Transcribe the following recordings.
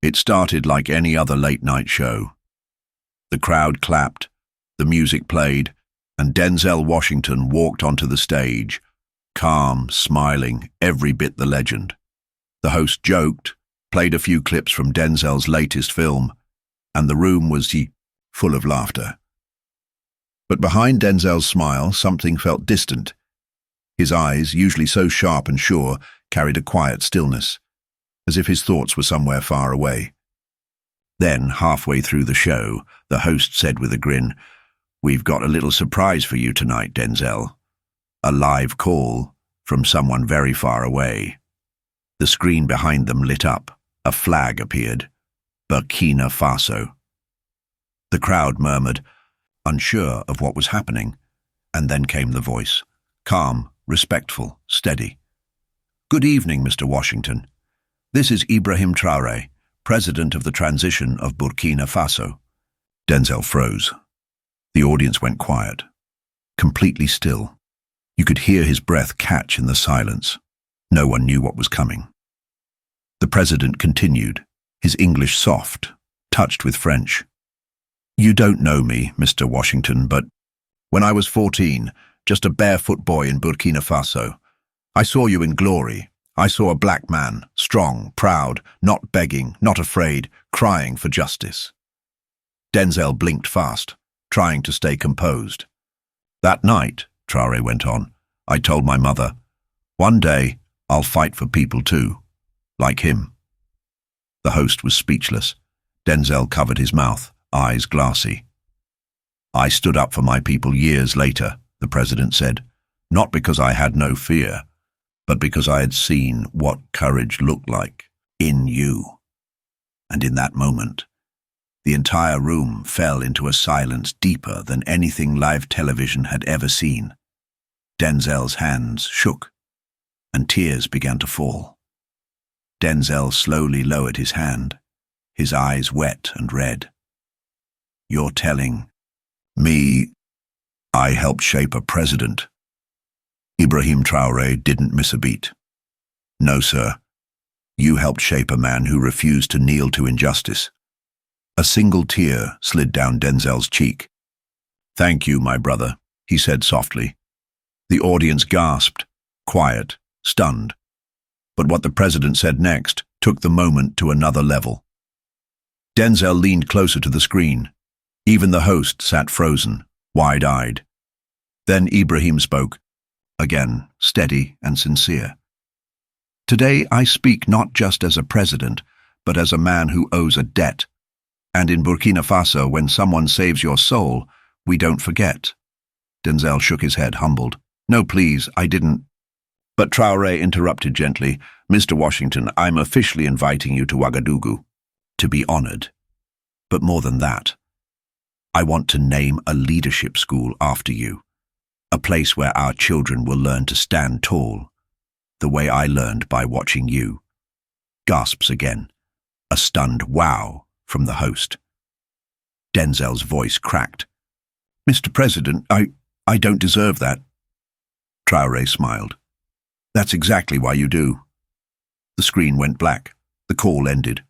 It started like any other late-night show. The crowd clapped, the music played, and Denzel Washington walked onto the stage, calm, smiling, every bit the legend. The host joked, played a few clips from Denzel's latest film, and the room was full of laughter. But behind Denzel's smile, something felt distant. His eyes, usually so sharp and sure, carried a quiet stillness, as if his thoughts were somewhere far away. Then, halfway through the show, the host said with a grin, "We've got a little surprise for you tonight, Denzel. A live call from someone very far away." The screen behind them lit up. A flag appeared. Burkina Faso. The crowd murmured, unsure of what was happening, and then came the voice, calm, respectful, steady. "Good evening, Mr. Washington. This is Ibrahim Traoré, President of the Transition of Burkina Faso." Denzel froze. The audience went quiet, completely still. You could hear his breath catch in the silence. No one knew what was coming. The president continued, his English soft, touched with French. "You don't know me, Mr. Washington, but when I was 14, just a barefoot boy in Burkina Faso, I saw you in glory. I saw a black man, strong, proud, not begging, not afraid, crying for justice." Denzel blinked fast, trying to stay composed. "That night," Traoré went on, "I told my mother, one day I'll fight for people too, like him." The host was speechless. Denzel covered his mouth, eyes glassy. "I stood up for my people years later," the president said, "not because I had no fear, but because I had seen what courage looked like in you." And in that moment, the entire room fell into a silence deeper than anything live television had ever seen. Denzel's hands shook, and tears began to fall. Denzel slowly lowered his hand, his eyes wet and red. "You're telling me I helped shape a president?" Ibrahim Traoré didn't miss a beat. "No, sir. You helped shape a man who refused to kneel to injustice." A single tear slid down Denzel's cheek. "Thank you, my brother," he said softly. The audience gasped, quiet, stunned. But what the president said next took the moment to another level. Denzel leaned closer to the screen. Even the host sat frozen, wide-eyed. Then Ibrahim spoke, again, steady and sincere. "Today I speak not just as a president, but as a man who owes a debt. And in Burkina Faso, when someone saves your soul, we don't forget." Denzel shook his head, humbled. "No, please, I didn't." But Traoré interrupted gently, "Mr. Washington, I'm officially inviting you to Ouagadougou, to be honored. But more than that, I want to name a leadership school after you, a place where our children will learn to stand tall, the way I learned by watching you." Gasps again, a stunned wow from the host. Denzel's voice cracked. "Mr. President, I don't deserve that." Traoré smiled. "That's exactly why you do." The screen went black. The call ended.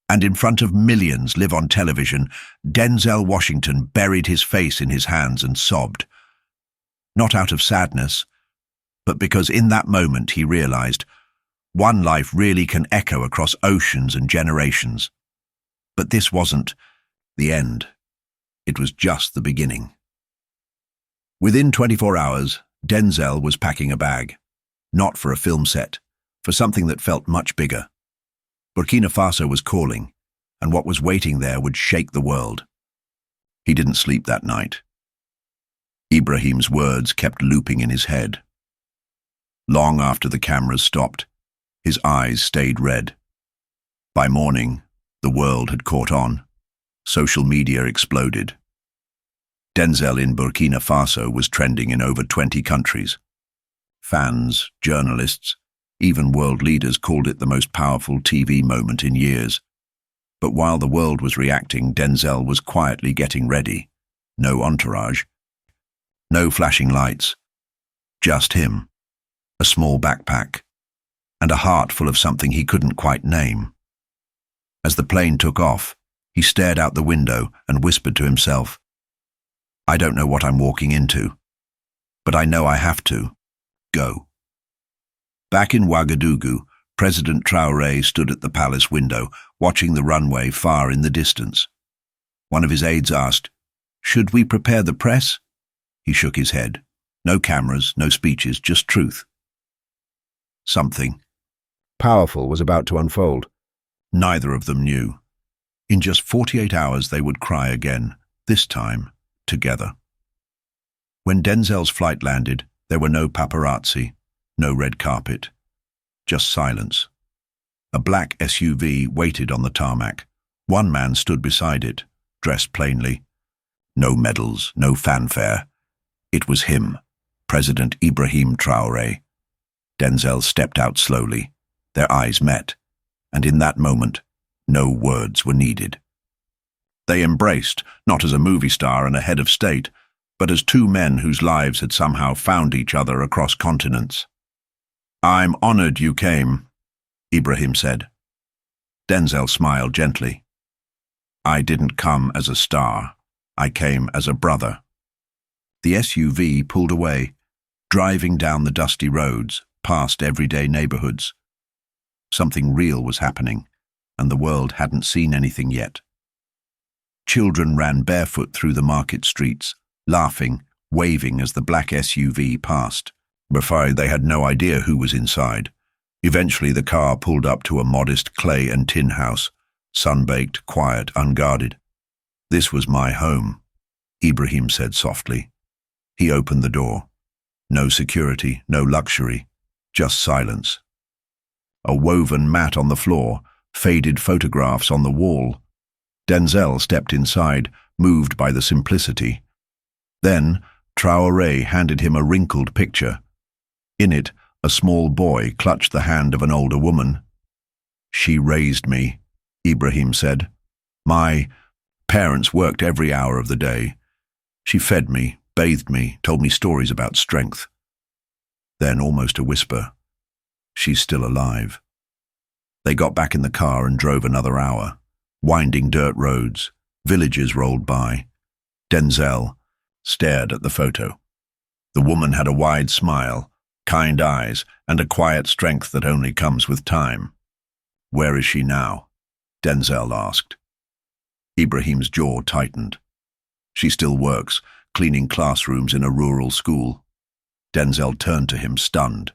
And in front of millions live on television, Denzel Washington buried his face in his hands and sobbed. Not out of sadness, but because in that moment he realized one life really can echo across oceans and generations. But this wasn't the end. It was just the beginning. Within 24 hours, Denzel was packing a bag, not for a film set, for something that felt much bigger. Burkina Faso was calling, and what was waiting there would shake the world. He didn't sleep that night. Ibrahim's words kept looping in his head. Long after the cameras stopped, his eyes stayed red. By morning, the world had caught on. Social media exploded. Denzel in Burkina Faso was trending in over 20 countries. Fans, journalists, even world leaders called it the most powerful TV moment in years. But while the world was reacting, Denzel was quietly getting ready. No entourage. No flashing lights. Just him. A small backpack. And a heart full of something he couldn't quite name. As the plane took off, he stared out the window and whispered to himself, "I don't know what I'm walking into, but I know I have to go." Back in Ouagadougou, President Traoré stood at the palace window, watching the runway far in the distance. One of his aides asked, "Should we prepare the press?" He shook his head. No cameras, no speeches, just truth. Something powerful was about to unfold. Neither of them knew. In just 48 hours they would cry again, this time together. When Denzel's flight landed, there were no paparazzi, no red carpet, just silence. A black SUV waited on the tarmac. One man stood beside it, dressed plainly. No medals, no fanfare. It was him, President Ibrahim Traoré. Denzel stepped out slowly. Their eyes met, and in that moment, no words were needed. They embraced, not as a movie star and a head of state, but as two men whose lives had somehow found each other across continents. "I'm honored you came," Ibrahim said. Denzel smiled gently. "I didn't come as a star. I came as a brother." The SUV pulled away, driving down the dusty roads, past everyday neighborhoods. Something real was happening, and the world hadn't seen anything yet. Children ran barefoot through the market streets, laughing, waving as the black SUV passed. Before they had no idea who was inside. Eventually the car pulled up to a modest clay and tin house, sun-baked, quiet, unguarded. "This was my home," Ibrahim said softly. He opened the door. No security, no luxury, just silence. A woven mat on the floor, faded photographs on the wall. Denzel stepped inside, moved by the simplicity. Then Traoré handed him a wrinkled picture. In it, a small boy clutched the hand of an older woman. "She raised me," Ibrahim said. "My parents worked every hour of the day. She fed me, bathed me, told me stories about strength." Then, almost a whisper, "She's still alive." They got back in the car and drove another hour. Winding dirt roads, villages rolled by. Denzel stared at the photo. The woman had a wide smile, kind eyes, and a quiet strength that only comes with time. "Where is she now?" Denzel asked. Ibrahim's jaw tightened. "She still works, cleaning classrooms in a rural school." Denzel turned to him, stunned.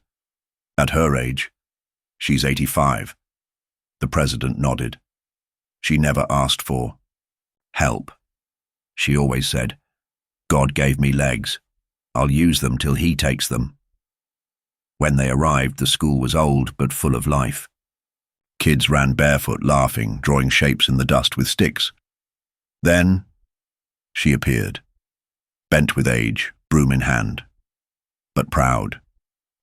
"At her age, she's 85. The president nodded. "She never asked for help. She always said, 'God gave me legs. I'll use them till he takes them.'" When they arrived, the school was old but full of life. Kids ran barefoot, laughing, drawing shapes in the dust with sticks. Then she appeared, bent with age, broom in hand, but proud,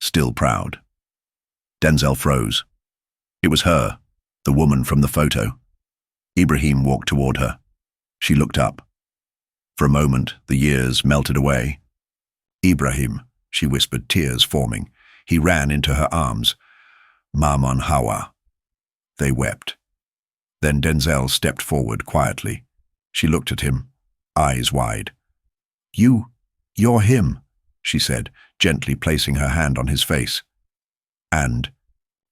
still proud. Denzel froze. It was her, the woman from the photo. Ibrahim walked toward her. She looked up. For a moment, the years melted away. "Ibrahim," she whispered, tears forming. He ran into her arms. "Maman Hawa." They wept. Then Denzel stepped forward quietly. She looked at him, eyes wide. You're him," she said, gently placing her hand on his face. And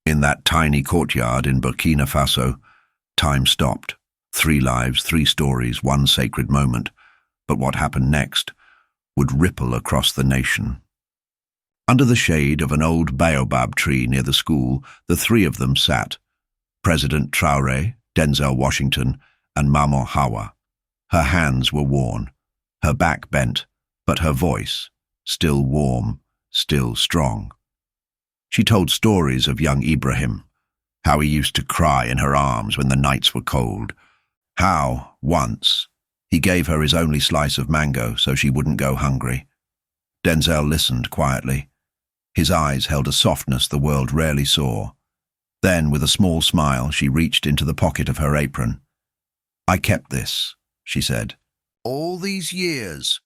in that tiny courtyard in Burkina Faso, time stopped. 3 lives, 3 stories, 1 sacred moment. But what happened next would ripple across the nation. Under the shade of an old baobab tree near the school, the 3 of them sat. President Traoré, Denzel Washington, and Maman Hawa. Her hands were worn, her back bent, but her voice, still warm, still strong. She told stories of young Ibrahim, how he used to cry in her arms when the nights were cold, how, once, he gave her his only slice of mango so she wouldn't go hungry. Denzel listened quietly. His eyes held a softness the world rarely saw. Then, with a small smile, she reached into the pocket of her apron. "I kept this," she said. "All these years."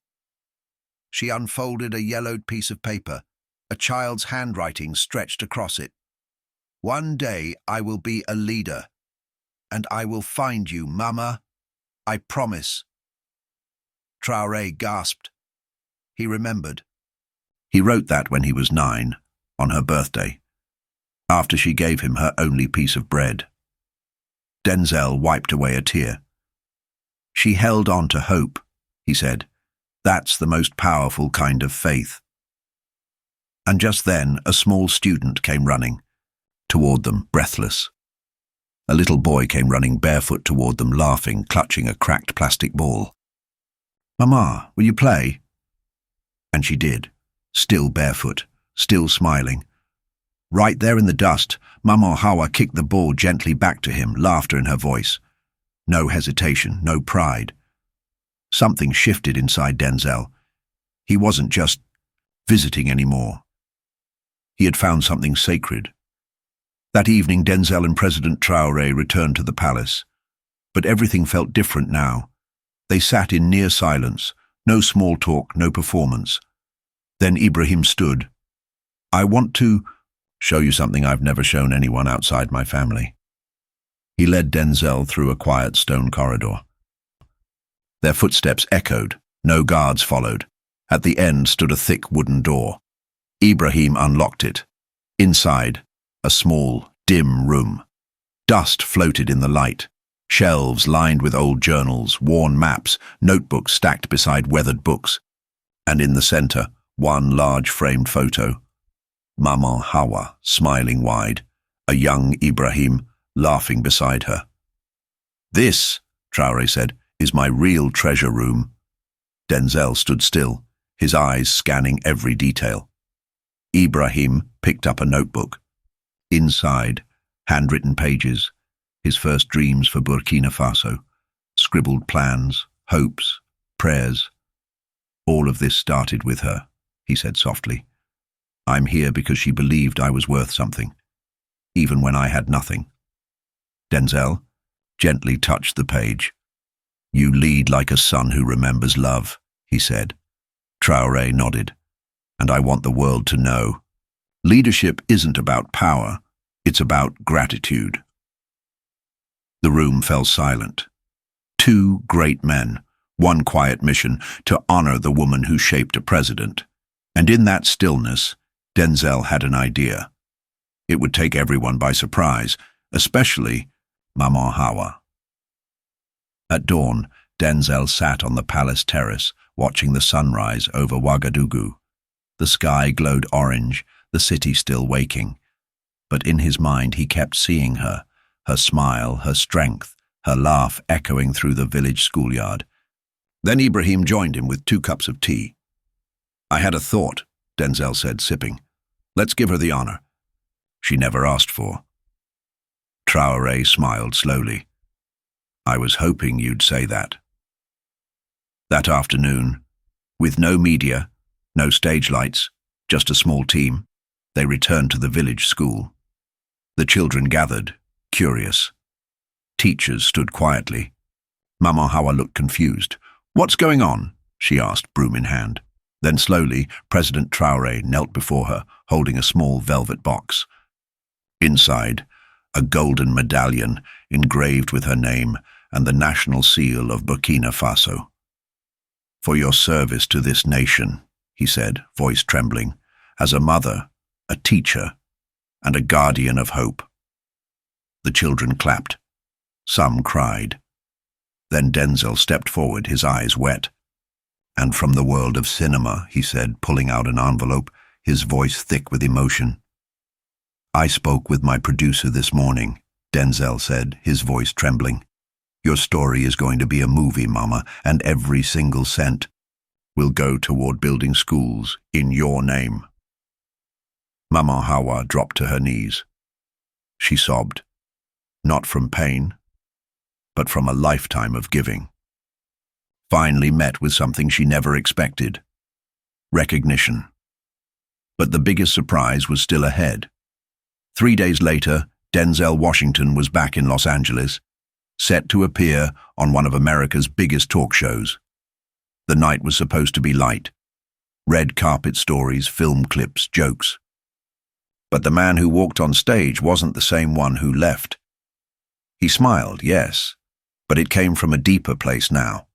She unfolded a yellowed piece of paper, a child's handwriting stretched across it. "One day I will be a leader. And I will find you, Mama. I promise. Traoré gasped. He remembered. He wrote that when he was 9, on her birthday, after she gave him her only piece of bread. Denzel wiped away a tear. She held on to hope, he said. That's the most powerful kind of faith. And just then, a small student came running toward them, breathless. A little boy came running barefoot toward them, laughing, clutching a cracked plastic ball. "Mama, will you play?" And she did, still barefoot, still smiling. Right there in the dust, Mama Hawa kicked the ball gently back to him, laughter in her voice. No hesitation, no pride. Something shifted inside Denzel. He wasn't just visiting anymore. He had found something sacred. That evening, Denzel and President Traoré returned to the palace. But everything felt different now. They sat in near silence, no small talk, no performance. Then Ibrahim stood. "I want to show you something I've never shown anyone outside my family." He led Denzel through a quiet stone corridor. Their footsteps echoed. No guards followed. At the end stood a thick wooden door. Ibrahim unlocked it. Inside, a small, dim room. Dust floated in the light. Shelves lined with old journals, worn maps, notebooks stacked beside weathered books. And in the center, one large framed photo. Mama Hawa, smiling wide, a young Ibrahim laughing beside her. "This," Traoré said, "is my real treasure room." Denzel stood still, his eyes scanning every detail. Ibrahim picked up a notebook. Inside, handwritten pages, his first dreams for Burkina Faso, scribbled plans, hopes, prayers. "All of this started with her," he said softly. "I'm here because she believed I was worth something, even when I had nothing." Denzel gently touched the page. "You lead like a son who remembers love," he said. Traoré nodded. "And I want the world to know. Leadership isn't about power, it's about gratitude." The room fell silent. Two great men, one quiet mission to honor the woman who shaped a president. And in that stillness, Denzel had an idea. It would take everyone by surprise, especially Mama Hawa. At dawn, Denzel sat on the palace terrace, watching the sunrise over Ouagadougou. The sky glowed orange, the city still waking. But in his mind he kept seeing her, her smile, her strength, her laugh echoing through the village schoolyard. Then Ibrahim joined him with 2 cups of tea. "I had a thought," Denzel said, sipping. "Let's give her the honor she never asked for." Traoré smiled slowly. "I was hoping you'd say that." That afternoon, with no media, no stage lights, just a small team, they returned to the village school. The children gathered, curious. Teachers stood quietly. Mama Hawa looked confused. "What's going on?" she asked, broom in hand. Then slowly, President Traoré knelt before her, holding a small velvet box. Inside, a golden medallion engraved with her name and the national seal of Burkina Faso. "For your service to this nation," he said, voice trembling, "as a mother, a teacher, and a guardian of hope." The children clapped. Some cried. Then Denzel stepped forward, his eyes wet. "And from the world of cinema," he said, pulling out an envelope, his voice thick with emotion. "I spoke with my producer this morning," Denzel said, his voice trembling. "Your story is going to be a movie, Mama, and every single cent will go toward building schools in your name." Mama Hawa dropped to her knees. She sobbed, not from pain, but from a lifetime of giving. Finally met with something she never expected: recognition. But the biggest surprise was still ahead. 3 days later, Denzel Washington was back in Los Angeles, set to appear on one of America's biggest talk shows. The night was supposed to be light. Red carpet stories, film clips, jokes. But the man who walked on stage wasn't the same one who left. He smiled, yes, but it came from a deeper place now.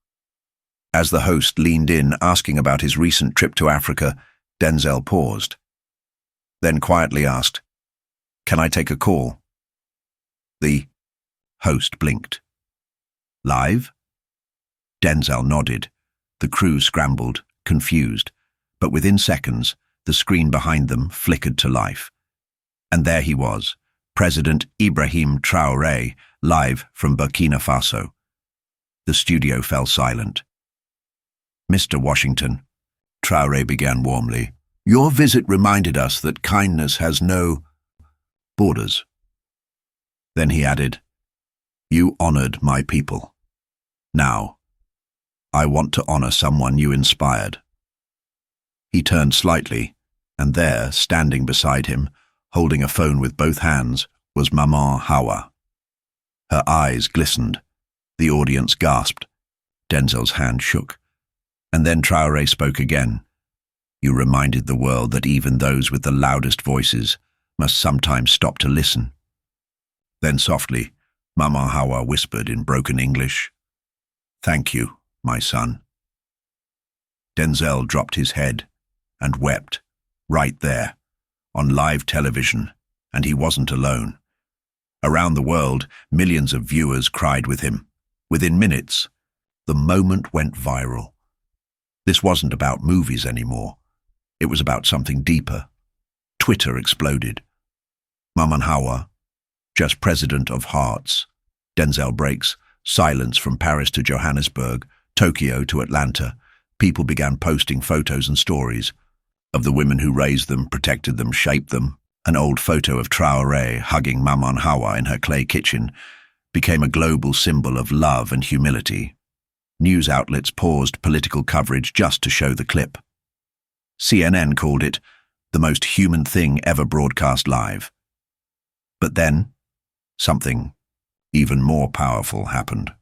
As the host leaned in, asking about his recent trip to Africa, Denzel paused, then quietly asked, "Can I take a call?" The host blinked. "Live?" Denzel nodded. The crew scrambled, confused, but within seconds, the screen behind them flickered to life. And there he was, President Ibrahim Traoré, live from Burkina Faso. The studio fell silent. "Mr. Washington," Traoré began warmly, "your visit reminded us that kindness has no borders." Then he added, "You honored my people. Now, I want to honor someone you inspired." He turned slightly, and there, standing beside him, holding a phone with both hands, was Maman Hawa. Her eyes glistened. The audience gasped. Denzel's hand shook. And then Traoré spoke again. "You reminded the world that even those with the loudest voices must sometimes stop to listen." Then softly, Maman Hawa whispered in broken English, "Thank you, my son." Denzel dropped his head and wept, right there, on live television, and he wasn't alone. Around the world, millions of viewers cried with him. Within minutes, the moment went viral. This wasn't about movies anymore. It was about something deeper. Twitter exploded. Maman Hawa, just president of hearts. Denzel breaks, silence from Paris to Johannesburg, Tokyo to Atlanta. People began posting photos and stories of the women who raised them, protected them, shaped them. An old photo of Traoré hugging Maman Hawa in her clay kitchen became a global symbol of love and humility. News outlets paused political coverage just to show the clip. CNN called it the most human thing ever broadcast live. But then, something even more powerful happened.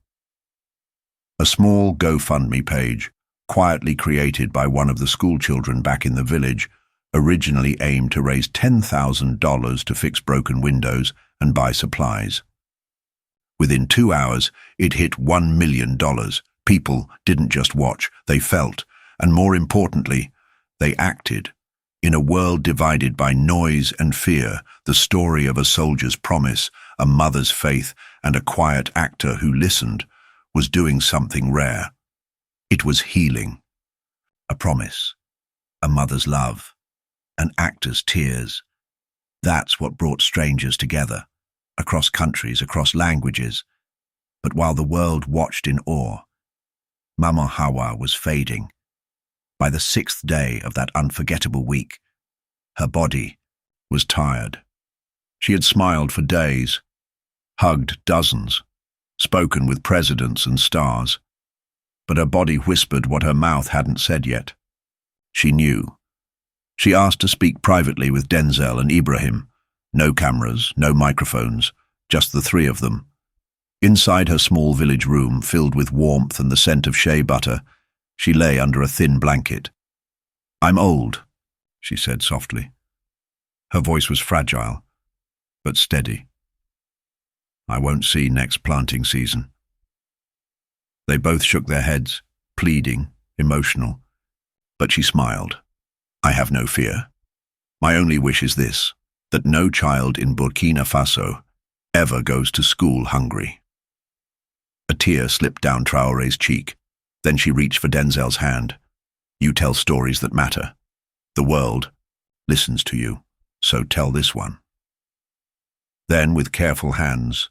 A small GoFundMe page, quietly created by one of the schoolchildren back in the village, originally aimed to raise $10,000 to fix broken windows and buy supplies. Within 2 hours, it hit $1 million. People didn't just watch, they felt, and more importantly, they acted. In a world divided by noise and fear, the story of a soldier's promise, a mother's faith, and a quiet actor who listened was doing something rare. It was healing. A promise, a mother's love, an actor's tears. That's what brought strangers together, across countries, across languages. But while the world watched in awe, Maman Hawa was fading. By the 6th day of that unforgettable week, her body was tired. She had smiled for days, hugged dozens, spoken with presidents and stars, but her body whispered what her mouth hadn't said yet. She knew. She asked to speak privately with Denzel and Ibrahim. No cameras, no microphones, just the three of them. Inside her small village room, filled with warmth and the scent of shea butter, she lay under a thin blanket. "I'm old," she said softly. Her voice was fragile, but steady. "I won't see next planting season." They both shook their heads, pleading, emotional, but she smiled. "I have no fear. My only wish is this, that no child in Burkina Faso ever goes to school hungry." A tear slipped down Traoré's cheek. Then she reached for Denzel's hand. "You tell stories that matter. The world listens to you, so tell this one." Then, with careful hands,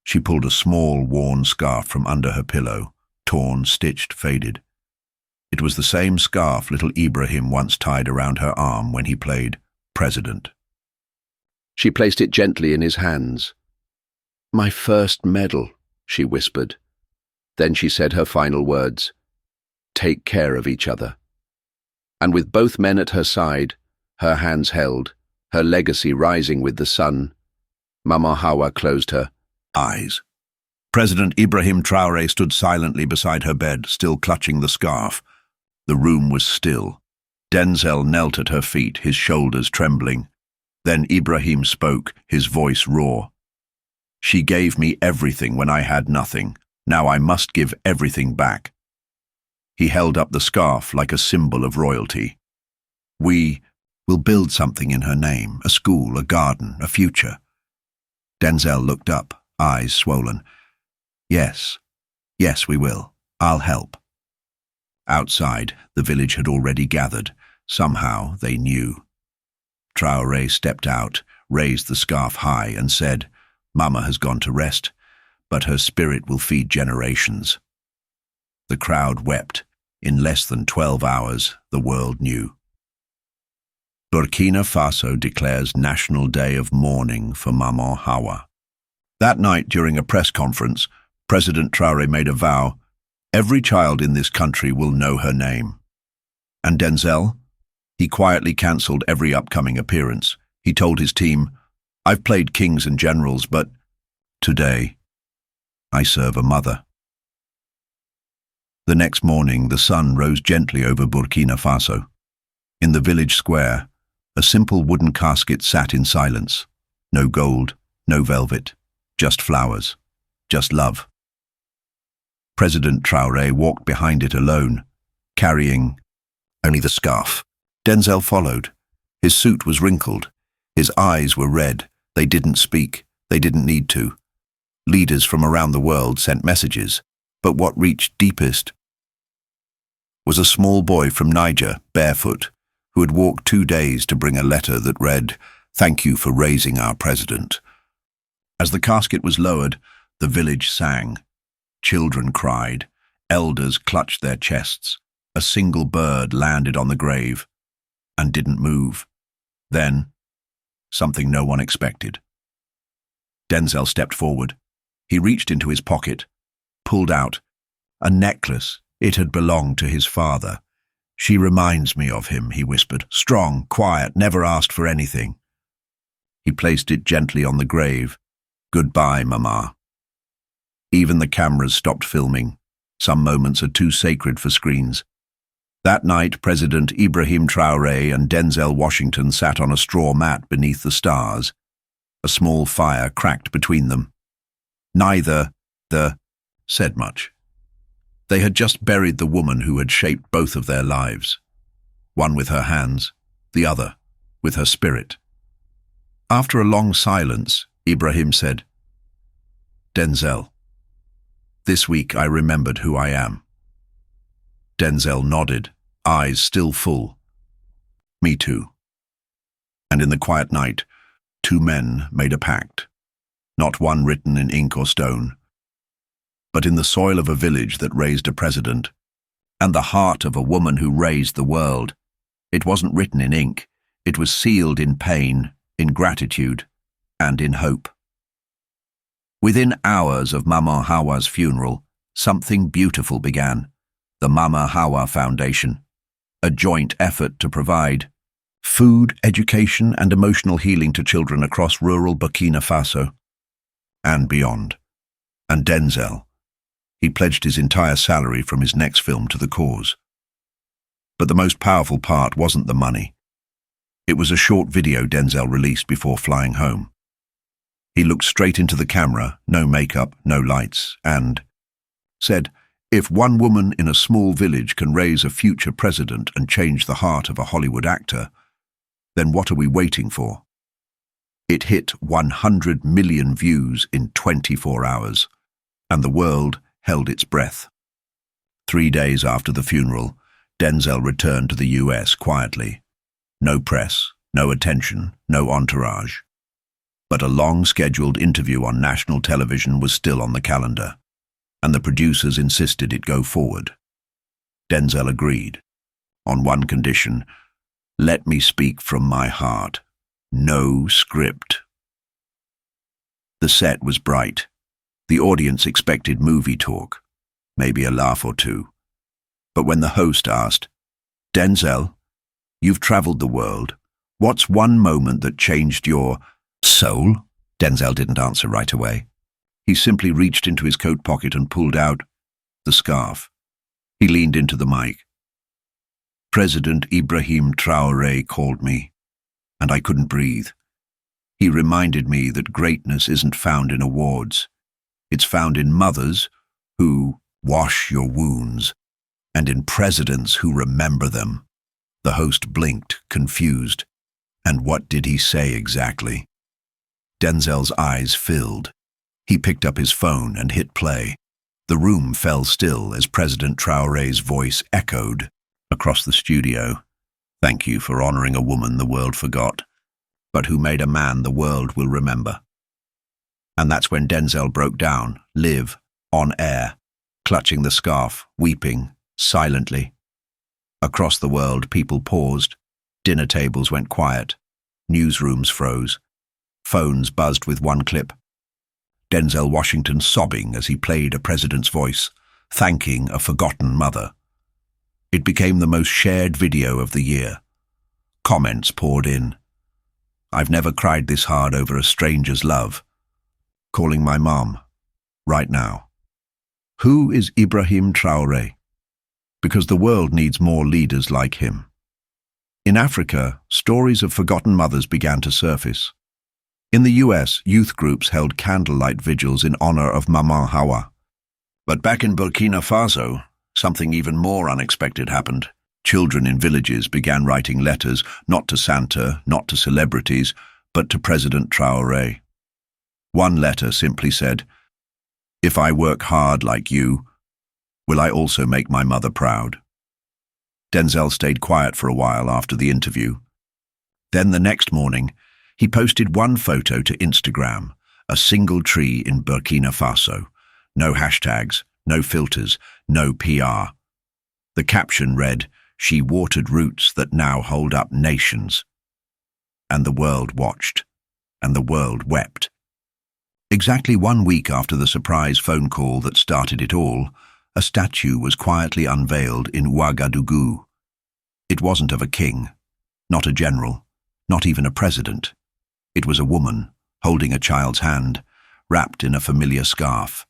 she pulled a small, worn scarf from under her pillow, torn, stitched, faded. It was the same scarf little Ibrahim once tied around her arm when he played president. She placed it gently in his hands. "My first medal," she whispered. Then she said her final words, "Take care of each other." And with both men at her side, her hands held, her legacy rising with the sun, Maman Hawa closed her eyes. President Ibrahim Traoré stood silently beside her bed, still clutching the scarf. The room was still. Denzel knelt at her feet, his shoulders trembling. Then Ibrahim spoke, his voice raw. She gave me everything when I had nothing. Now I must give everything back. He held up the scarf like a symbol of royalty. We will build something in her name, a school, a garden, a future. Denzel looked up, eyes swollen. Yes, we will. I'll help. Outside, the village had already gathered. Somehow they knew. Traoré stepped out, raised the scarf high and said, "Mama has gone to rest, but her spirit will feed generations." The crowd wept. In less than 12 hours, the world knew. Burkina Faso declares National Day of Mourning for Maman Hawa. That night, during a press conference, President Traoré made a vow: every child in this country will know her name. And Denzel? He quietly cancelled every upcoming appearance. He told his team, "I've played kings and generals, but today, I serve a mother." The next morning, the sun rose gently over Burkina Faso. In the village square, a simple wooden casket sat in silence. No gold, no velvet, just flowers, just love. President Traoré walked behind it alone, carrying only the scarf. Denzel followed. His suit was wrinkled. His eyes were red. They didn't speak. They didn't need to. Leaders from around the world sent messages, but what reached deepest was a small boy from Niger, barefoot, who had walked 2 days to bring a letter that read, "Thank you for raising our president." As the casket was lowered, the village sang. Children cried. Elders clutched their chests. A single bird landed on the grave and didn't move. Then, something no one expected. Denzel stepped forward. He reached into his pocket, pulled out a necklace. It had belonged to his father. "She reminds me of him," he whispered. "Strong, quiet, never asked for anything." He placed it gently on the grave. "Goodbye, Mama." Even the cameras stopped filming. Some moments are too sacred for screens. That night, President Ibrahim Traoré and Denzel Washington sat on a straw mat beneath the stars. A small fire cracked between them. Neither said much. They had just buried the woman who had shaped both of their lives, one with her hands, the other with her spirit. After a long silence, Ibrahim said, "Denzel, this week I remembered who I am." Denzel nodded, eyes still full. "Me too." And in the quiet night, 2 men made a pact, not one written in ink or stone, but in the soil of a village that raised a president, and the heart of a woman who raised the world. It wasn't written in ink. It was sealed in pain, in gratitude, and in hope. Within hours of Maman Hawa's funeral, something beautiful began. The Mama Hawa Foundation, a joint effort to provide food, education, and emotional healing to children across rural Burkina Faso and beyond. And Denzel, he pledged his entire salary from his next film to the cause. But the most powerful part wasn't the money. It was a short video Denzel released before flying home. He looked straight into the camera, no makeup, no lights, and said, "If one woman in a small village can raise a future president and change the heart of a Hollywood actor, then what are we waiting for?" It hit 100 million views in 24 hours, and the world held its breath. 3 days after the funeral, Denzel returned to the US quietly. No press, no attention, no entourage. But a long-scheduled interview on national television was still on the calendar, and the producers insisted it go forward. Denzel agreed, on one condition: let me speak from my heart. No script. The set was bright. The audience expected movie talk, maybe a laugh or two. But when the host asked, "Denzel, you've traveled the world. What's one moment that changed your soul?" Denzel didn't answer right away. He simply reached into his coat pocket and pulled out the scarf. He leaned into the mic. "President Ibrahim Traoré called me, and I couldn't breathe. He reminded me that greatness isn't found in awards. It's found in mothers who wash your wounds, and in presidents who remember them. The host blinked, confused. And what did he say exactly? Denzel's eyes filled. He picked up his phone and hit play. The room fell still as President Traoré's voice echoed across the studio. Thank you for honoring a woman the world forgot, but who made a man the world will remember. And that's when Denzel broke down, live, on air, clutching the scarf, weeping, silently. Across the world, people paused. Dinner tables went quiet. Newsrooms froze. Phones buzzed with one clip. Denzel Washington sobbing as he played a president's voice, thanking a forgotten mother. It became the most shared video of the year. Comments poured in. I've never cried this hard over a stranger's love. Calling my mom. Right now. Who is Ibrahim Traoré? Because the world needs more leaders like him. In Africa, stories of forgotten mothers began to surface. In the US, youth groups held candlelight vigils in honor of Mama Hawa. But back in Burkina Faso, something even more unexpected happened. Children in villages began writing letters, not to Santa, not to celebrities, but to President Traoré. One letter simply said, "If I work hard like you, will I also make my mother proud?" Denzel stayed quiet for a while after the interview. Then the next morning, he posted one photo to Instagram, a single tree in Burkina Faso. No hashtags, no filters, no PR. The caption read, "She watered roots that now hold up nations." And the world watched, and the world wept. Exactly 1 week after the surprise phone call that started it all, a statue was quietly unveiled in Ouagadougou. It wasn't of a king, not a general, not even a president. It was a woman, holding a child's hand, wrapped in a familiar scarf.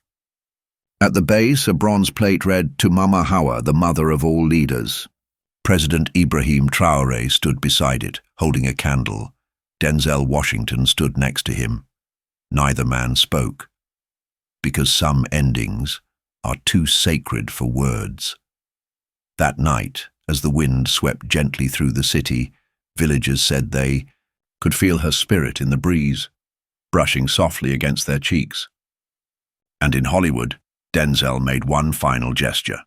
At the base, a bronze plate read, "To Mama Hawa, the mother of all leaders." President Ibrahim Traoré stood beside it, holding a candle. Denzel Washington stood next to him. Neither man spoke, because some endings are too sacred for words. That night, as the wind swept gently through the city, villagers said they could feel her spirit in the breeze, brushing softly against their cheeks. And in Hollywood, Denzel made one final gesture.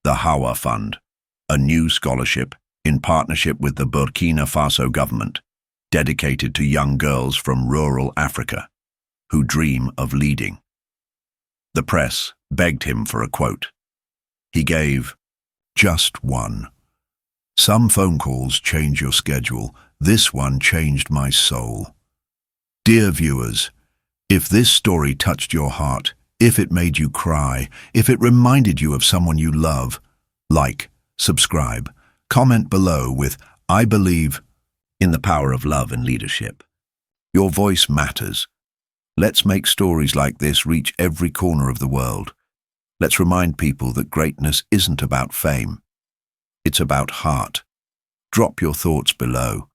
The Hawa Fund, a new scholarship in partnership with the Burkina Faso government, dedicated to young girls from rural Africa who dream of leading. The press begged him for a quote. He gave, "Just one. Some phone calls change your schedule. This one changed my soul." Dear viewers, if this story touched your heart, if it made you cry, if it reminded you of someone you love, like, subscribe, comment below with "I believe" in the power of love and leadership. Your voice matters. Let's make stories like this reach every corner of the world. Let's remind people that greatness isn't about fame. It's about heart. Drop your thoughts below.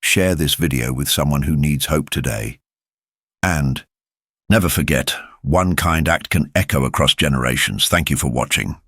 Share this video with someone who needs hope today. And never forget, one kind act can echo across generations. Thank you for watching.